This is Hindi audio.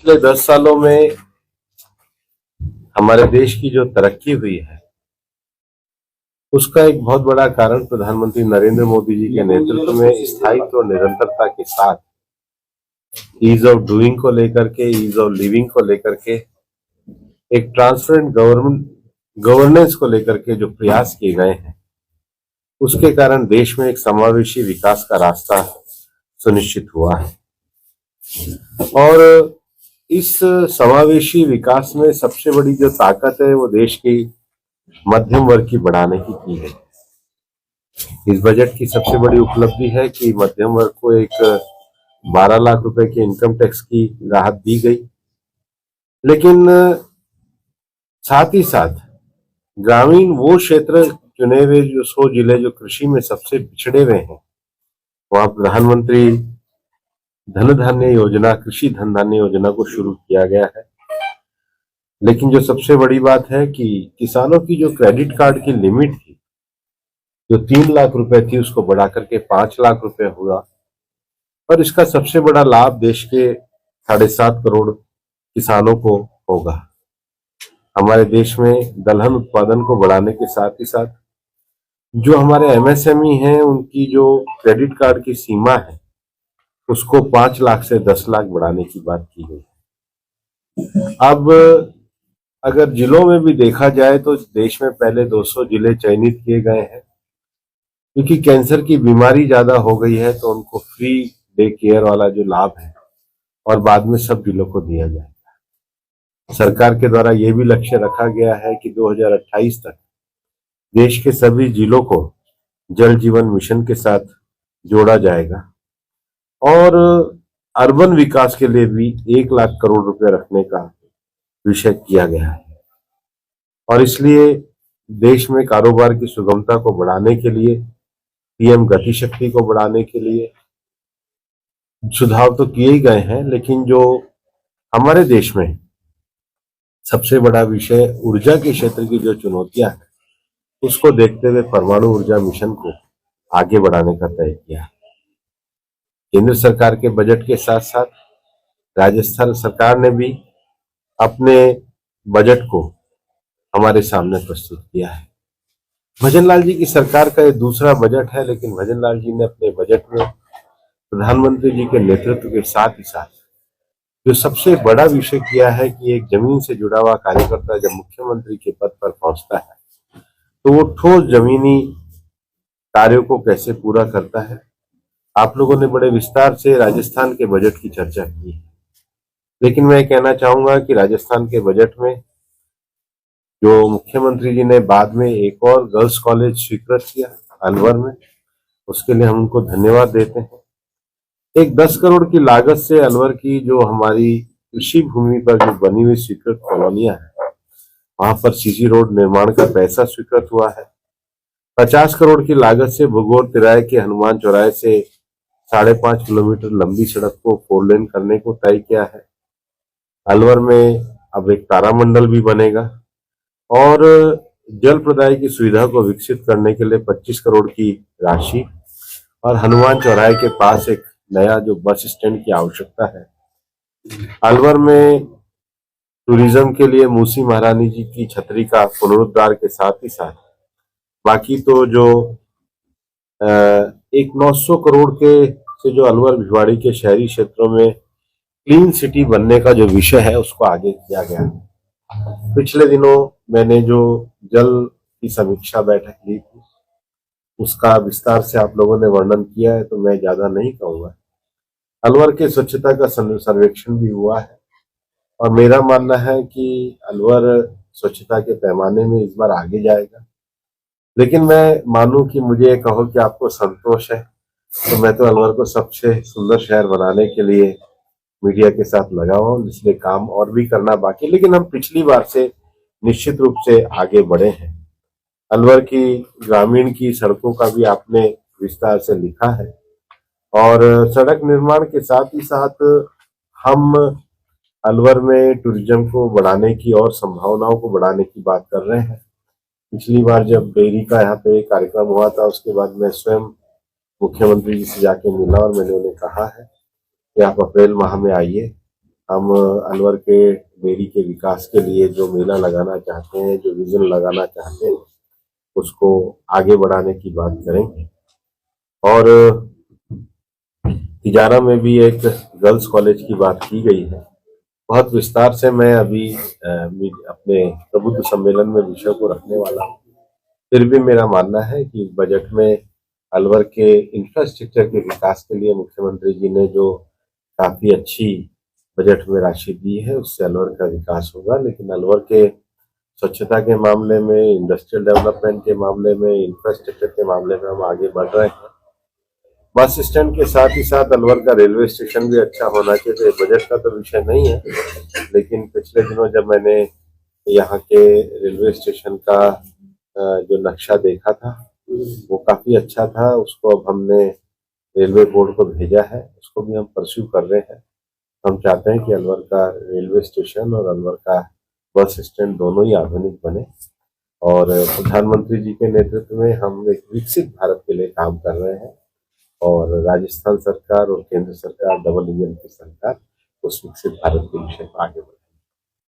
पिछले 10 सालों में हमारे देश की जो तरक्की हुई है उसका एक बहुत बड़ा कारण प्रधानमंत्री नरेंद्र मोदी जी के नेतृत्व में स्थायित्व और निरंतरता के साथ ईज ऑफ डूइंग को लेकर के, ईज ऑफ लिविंग को लेकर के, एक ट्रांसपेरेंट गवर्नेंस को लेकर के जो प्रयास किए गए हैं उसके कारण देश में एक समावेशी विकास का रास्ता सुनिश्चित हुआ है। और इस समावेशी विकास में सबसे बड़ी जो ताकत है वो देश की मध्यम वर्ग की बढ़ाने की है। इस बजट की सबसे बड़ी उपलब्धि है कि मध्यम वर्ग को एक 12 लाख रुपए के इनकम टैक्स की राहत दी गई, लेकिन साथ ही साथ ग्रामीण वो क्षेत्र चुने हुए जो 100 जिले जो कृषि में सबसे पिछड़े हुए हैं वहां प्रधानमंत्री धन धान्य योजना, कृषि धन धान्य योजना को शुरू किया गया है। लेकिन जो सबसे बड़ी बात है कि किसानों की जो क्रेडिट कार्ड की लिमिट थी जो 3 लाख रुपए थी उसको बढ़ा करके 5 लाख रुपए हुआ। और इसका सबसे बड़ा लाभ देश के 7.5 करोड़ किसानों को होगा। हमारे देश में दलहन उत्पादन को बढ़ाने के साथ ही साथ जो हमारे एमएसएमई हैं उनकी जो क्रेडिट कार्ड की सीमा है उसको 5 लाख से 10 लाख बढ़ाने की बात की गई। अब अगर जिलों में भी देखा जाए तो देश में पहले 200 जिले चयनित किए गए हैं, क्योंकि कैंसर की बीमारी ज्यादा हो गई है तो उनको फ्री डे केयर वाला जो लाभ है और बाद में सब जिलों को दिया जाएगा। सरकार के द्वारा ये भी लक्ष्य रखा गया है कि 2028 तक देश के सभी जिलों को जल जीवन मिशन के साथ जोड़ा जाएगा और अर्बन विकास के लिए भी 1 लाख करोड़ रुपए रखने का विषय किया गया है। और इसलिए देश में कारोबार की सुगमता को बढ़ाने के लिए, पीएम गति शक्ति को बढ़ाने के लिए सुधार तो किए ही गए हैं, लेकिन जो हमारे देश में सबसे बड़ा विषय ऊर्जा के क्षेत्र की जो चुनौतियां हैं उसको देखते हुए परमाणु ऊर्जा मिशन को आगे बढ़ाने का तय किया। केंद्र सरकार के बजट के साथ साथ राजस्थान सरकार ने भी अपने बजट को हमारे सामने प्रस्तुत किया है। भजनलाल जी की सरकार का ये दूसरा बजट है, लेकिन भजनलाल जी ने अपने बजट में प्रधानमंत्री जी के नेतृत्व के साथ ही साथ जो सबसे बड़ा विषय किया है कि एक जमीन से जुड़ा हुआ कार्यकर्ता जब मुख्यमंत्री के पद पर पहुंचता है तो वो ठोस जमीनी कार्यों को कैसे पूरा करता है। आप लोगों ने बड़े विस्तार से राजस्थान के बजट की चर्चा की है, लेकिन मैं कहना चाहूंगा कि राजस्थान के बजट में जो मुख्यमंत्री जी ने बाद में एक और गर्ल्स कॉलेज स्वीकृत किया अलवर में, उसके लिए हम उनको धन्यवाद देते हैं। एक 10 करोड़ की लागत से अलवर की जो हमारी कृषि भूमि पर जो बनी हुई स्वीकृत कॉलोनियां है वहां पर सीसी रोड निर्माण का पैसा स्वीकृत हुआ है। 50 करोड़ की लागत से भुगोर तिराए के हनुमान चौराहे से 5.5 किलोमीटर लंबी सड़क को 4 लेन करने को तय किया है। अलवर में अब एक तारामंडल भी बनेगा और जल प्रदाय की सुविधा को विकसित करने के लिए 25 करोड़ की राशि और हनुमान चौराहे के पास एक नया जो बस स्टैंड की आवश्यकता है। अलवर में टूरिज्म के लिए मूसी महारानी जी की छतरी का पुनरुद्धार के साथ ही साथ बाकी तो जो एक 900 करोड़ के से जो अलवर भिवाड़ी के शहरी क्षेत्रों में क्लीन सिटी बनने का जो विषय है उसको आगे किया गया। पिछले दिनों मैंने जो जल की समीक्षा बैठक ली थी उसका विस्तार से आप लोगों ने वर्णन किया है, तो मैं ज्यादा नहीं कहूंगा। अलवर के स्वच्छता का सर्वेक्षण भी हुआ है और मेरा मानना है कि अलवर स्वच्छता के पैमाने में इस बार आगे जाएगा। लेकिन मैं मानूं कि मुझे कहो कि आपको संतोष है तो मैं तो अलवर को सबसे सुंदर शहर बनाने के लिए मीडिया के साथ लगा हूं, इसलिए काम और भी करना बाकी, लेकिन हम पिछली बार से निश्चित रूप से आगे बढ़े हैं। अलवर की ग्रामीण की सड़कों का भी आपने विस्तार से लिखा है और सड़क निर्माण के साथ ही साथ हम अलवर में टूरिज्म को बढ़ाने की और संभावनाओं को बढ़ाने की बात कर रहे हैं। पिछली बार जब डेयरी का यहाँ पे कार्यक्रम हुआ था उसके बाद मैं स्वयं मुख्यमंत्री जी से जाके मिला और मैंने उन्हें कहा है कि आप अप्रैल माह में आइए, हम अलवर के डेयरी के विकास के लिए जो मेला लगाना चाहते हैं, जो विजन लगाना चाहते हैं, उसको आगे बढ़ाने की बात करेंगे। और तिजारा में भी एक गर्ल्स कॉलेज की बात की गई है। बहुत विस्तार से मैं अभी अपने प्रबुद्ध सम्मेलन में विषय को रखने वाला हूँ। फिर भी मेरा मानना है कि बजट में अलवर के इंफ्रास्ट्रक्चर के विकास के लिए मुख्यमंत्री जी ने जो काफी अच्छी बजट में राशि दी है, उससे अलवर का विकास होगा। लेकिन अलवर के स्वच्छता के मामले में, इंडस्ट्रियल डेवलपमेंट के मामले में, इंफ्रास्ट्रक्चर के मामले में हम आगे बढ़ रहे हैं। बस स्टैंड के साथ ही साथ अलवर का रेलवे स्टेशन भी अच्छा होना चाहिए। बजट का तो विषय नहीं है, लेकिन पिछले दिनों जब मैंने यहाँ के रेलवे स्टेशन का जो नक्शा देखा था, वो काफी अच्छा था। उसको अब हमने रेलवे बोर्ड को भेजा है, उसको भी हम परस्यू कर रहे हैं। हम चाहते हैं कि अलवर का रेलवे स्टेशन और अलवर का बस स्टैंड दोनों ही आधुनिक बने। और प्रधानमंत्री जी के नेतृत्व में हम एक विकसित भारत के लिए काम कर रहे हैं। और राजस्थान सरकार और केंद्र सरकार डबल इंजन की सरकार उस विकसित भारत के विषय पर आगे बढ़